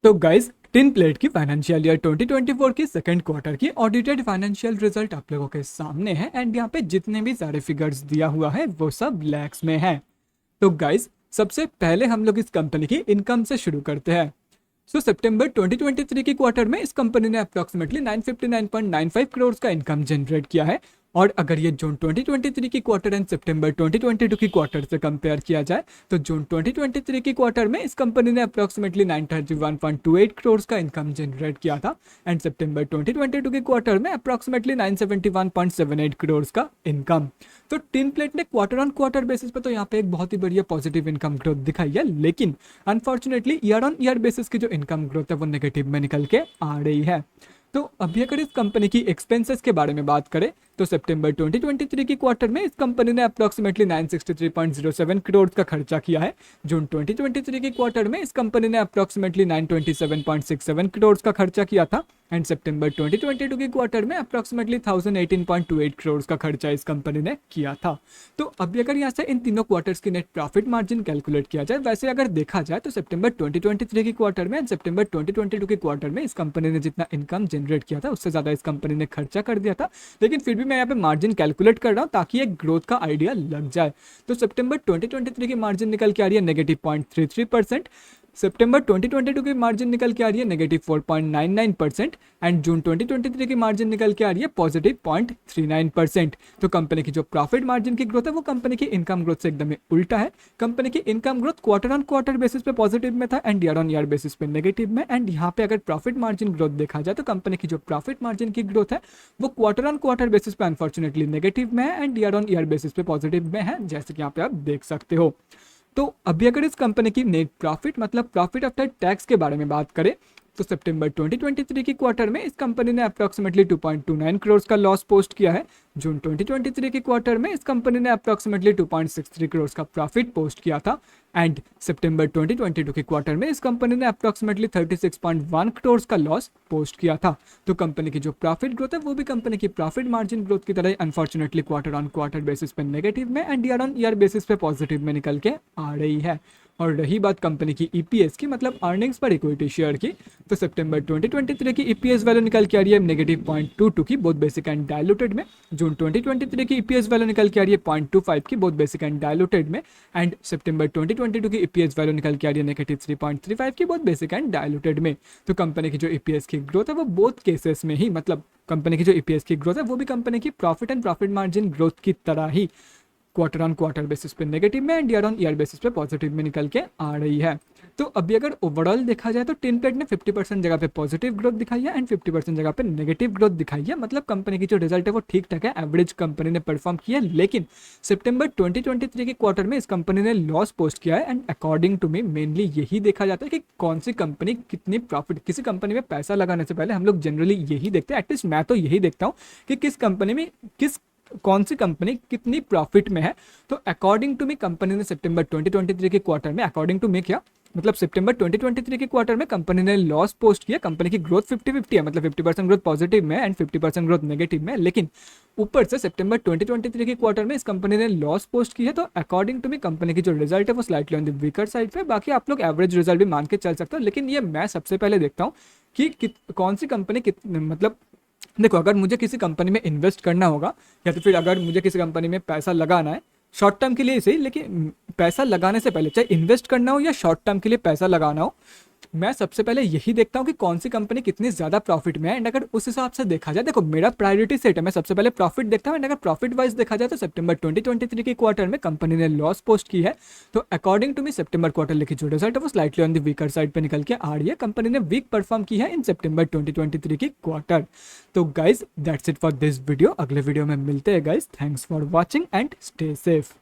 तो guys tin plate की financial year 2024 की सेकंड क्वार्टर की ऑडिटेड फाइनेंशियल रिजल्ट आप लोगों के सामने है एंड यहाँ पे जितने भी सारे फिगर्स दिया हुआ है वो सब लैक्स में है। तो गाइज सबसे पहले हम लोग इस कंपनी की इनकम से शुरू करते हैं। सितंबर 2023 की क्वार्टर में इस कंपनी ने अप्रॉक्सीमेटली 959.95 करोड़ का इनकम जनरेट किया है। और अगर ये जून 2023 की क्वार्टर एंड सितंबर 2022 की क्वार्टर से कंपेयर किया जाए तो जून 2023 की क्वार्टर में इस कंपनी ने अप्रॉक्सीमेटली 931.28 करोड़ का इनकम जनरेट किया था एंड सितंबर 2022 की क्वार्टर में अप्रॉक्सीमेटली 971.78 करोड़ का इनकम। तो टिन प्लेट ने क्वार्टर ऑन क्वार्टर बेसिस पे तो यहाँ पे एक बहुत ही बढ़िया पॉजिटिव इनकम ग्रोथ दिखाई है, लेकिन unfortunately year on year basis की जो इनकम ग्रोथ है वो नेगेटिव में निकल के आ रही है। तो अभी अगर इस कंपनी की एक्सपेंसेस के बारे में बात करें तो सितंबर 2023 की क्वार्टर में इस कंपनी ने अप्रॉक्सीमेटली 963.07 करोड़ का खर्चा किया है। जून 2023 की क्वार्टर में इस कंपनी ने अप्रॉक्सीमेटली 927.67 करोड़ का खर्चा किया था एंड सितंबर 2022 की क्वार्टर में अप्रॉक्सीमेटली 1018.28 करोड़ का खर्चा इस कंपनी ने किया था। तो अभी अगर यहाँ से इन तीनों क्वार्टर्स की नेट प्रॉफिट मार्जिन कैलकुलेट किया जाए, वैसे अगर देखा जाए तो सितंबर 2023 की क्वार्टर में एंड सितंबर 2022 की क्वार्टर में इस कंपनी ने जितना इनकम जनरेट किया था उससे ज्यादा इस कंपनी ने खर्चा कर दिया था, लेकिन फिर भी मैं यहाँ पे मार्जिन कैलकुलेट कर रहा हूँ ताकि एक ग्रोथ का आइडिया लग जाए। तो सितंबर 2023 की मार्जिन निकल के आ रही है -0.33%, सितंबर 2022 की मार्जिन निकल के आ रही है -4.99% एंड जून 2023 की मार्जिन निकल के आ रही है +0.39%। तो कंपनी की जो प्रॉफिट मार्जिन की ग्रोथ है वो कंपनी की इनकम ग्रोथ से एकदम उल्टा है। कंपनी की income growth quarter on quarter basis पे पॉजिटिव में था and year on year basis पे नेगेटिव में। एंड यहाँ पे अगर प्रॉफिट मार्जिन ग्रोथ देखा जाए तो कंपनी की जो प्रॉफिट मार्जिन की ग्रोथ है वो क्वार्टर ऑन क्वार्टर बेसिस पे अनफॉर्चुनेटली नेगेटिव में है and year on year basis पे पॉजिटिव में है, जैसे कि यहाँ पे आप देख सकते हो। तो अभी अगर इस कंपनी की नेट प्रॉफिट मतलब प्रॉफिट आफ्टर टैक्स के बारे में बात करें तो सितंबर 2023 की क्वार्टर में इस कंपनी ने अप्रॉक्सीमेटली 2.29 करोड़ का लॉस पोस्ट किया है। जून 2023 की क्वार्टर में इस कंपनी ने अप्रॉक्सीमेटली 2.63 करोड़ का प्रॉफिट पोस्ट किया था एंड सितंबर 2022 की क्वार्टर में इस कंपनी ने अप्रॉक्सीमेटली 36.1 करोड़ का लॉस पोस्ट किया था। तो कंपनी की जो प्रॉफिट ग्रोथ है वो भी कंपनी की प्रॉफिट मार्जिन ग्रोथ की तरह unfortunately quarter on quarter basis पे नेगेटिव में and year on year basis पे पॉजिटिव में निकल के आ रही है। और रही बात कंपनी की ईपीएस की मतलब अर्निंग्स पर इक्विटी शेयर की, तो सितंबर 2023 की ईपीएस वैल्यू निकल के आ रही है -0.22 की बोथ बेसिक एंड डायलूटेड में। जून 2023 की ईपीएस वैल्यू निकल के आ रही है 0.25 की बोथ बेसिक एंड डायलूटेड में एंड सितंबर 2022 की ईपीएस वैल्यू निकल के आ रही है -3.35 की बोथ बेसिक एंड डायलूटेड में। तो कंपनी की जो ईपीएस की ग्रोथ है वो बोथ केसेस में ही मतलब कंपनी की जो ईपीएस की ग्रोथ है वो भी कंपनी की profit and profit margin growth की तरह ही क्वार्टर ऑन क्वार्टर बेसिस पे नेगेटिव में and year on year basis पे पॉजिटिव में निकल के आ रही है। तो अभी अगर ओवरऑल देखा जाए तो टिन प्लेट ने 50% जगह पे पॉजिटिव ग्रोथ दिखाई है एंड 50% जगह पे नेगेटिव ग्रोथ दिखाई है। मतलब कंपनी की जो रिजल्ट है वो ठीक ठाक है, एवरेज कंपनी ने परफॉर्म किया है। लेकिन सितंबर 2023 के क्वार्टर में इस कंपनी ने लॉस पोस्ट किया है and according to me mainly यही देखा जाता है कि कौन सी कंपनी कितनी प्रॉफिट, किसी कंपनी में पैसा लगाने से पहले हम लोग जनरली यही देखते हैं, एटलीस्ट मैं तो यही देखता हूँ कि किस कंपनी में कौन सी कंपनी कितनी प्रॉफिट में है। तो अकॉर्डिंग टू मी कंपनी ने सितंबर 2023 के क्वार्टर में, अकॉर्डिंग टू मी क्या मतलब सितंबर 2023 के क्वार्टर में कंपनी ने लॉस पोस्ट किया। कंपनी की ग्रोथ 50-50 है, मतलब 50% ग्रोथ पॉजिटिव में एंड 50% ग्रोथ नेगेटिव में, लेकिन ऊपर से सितंबर 2023 के क्वार्टर में इस कंपनी ने लॉस पोस्ट की है। तो अकॉर्डिंग टू मी कंपनी की जो रिजल्ट है वो slightly on the weaker side पे। बाकी आप लोग एवरेज रिजल्ट भी मान के चल सकते हो, लेकिन ये मैं सबसे पहले देखता हूँ कि कौन सी कंपनी मतलब देखो, अगर मुझे किसी कंपनी में इन्वेस्ट करना होगा या तो फिर अगर मुझे किसी कंपनी में पैसा लगाना है शॉर्ट टर्म के लिए सही, लेकिन पैसा लगाने से पहले चाहे इन्वेस्ट करना हो या शॉर्ट टर्म के लिए पैसा लगाना हो, मैं सबसे पहले यही देखता हूँ कि कौन सी कंपनी कितनी ज़्यादा प्रॉफिट में है। एंड अगर उस हिसाब से देखा जाए, देखो मेरा प्रायोरिटी सेट है, मैं सबसे पहले प्रॉफिट देखता हूँ। एंड अगर प्रॉफिट वाइज देखा जाए तो सितंबर 2023 के क्वार्टर में कंपनी ने लॉस पोस्ट की है। तो अकॉर्डिंग टू मी सितंबर क्वार्टर की जो रिजल्ट है वो slightly on the weaker side पे निकल के आ रही है। कंपनी ने वीक परफॉर्म की है इन सितंबर 2023 की क्वार्टर। तो guys that's it for this video. अगले वीडियो में मिलते हैं guys. Thanks for watching and stay safe.